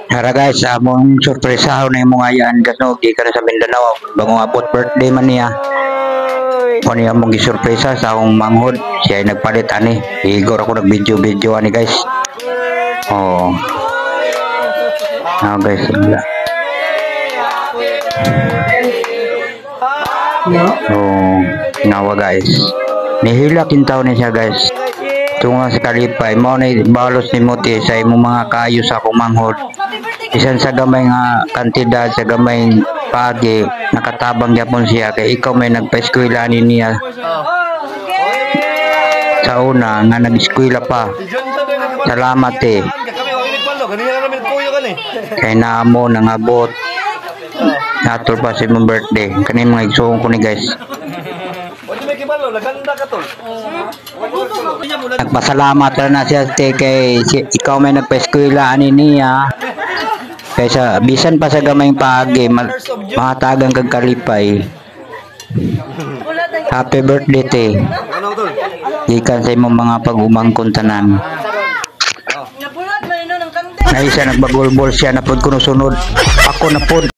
Tara guys, among surpresa na yung mga yan kasno di ka na sa Mindanao bagong abot birthday man niya. Kung niya mong gisurpresa sa akong manghod, siya ay nagpalit ani. Igor ako nag-video ani guys. Oh. Ah guys. Oh, nawa guys. Nihila kintaw ni siya guys. Tunga sa kalipay mo na balos ni Muti sa imong mga kayo sa akong manghod. Isan sa gamay nga kantidad sa gamay pagi nakatabang yapon siya kay ikaw may nagpa-eskwela niya sa una nga nag-eskwela pa. Salamat eh. Kay naamo nangabot natol pa sa imong birthday kani mga igsuon ko ni guys. Nagpasalamat na siya kay ikaw may nagpa-eskwela ani niya. Kaysa bisan pa sa gamay paagi matagang kag kalipay. Happy birthday te. Gikan sa imong mga pag-umangkon tanan. Naisa nagbagulbol siya na pod kuno sunod. Ako na pod.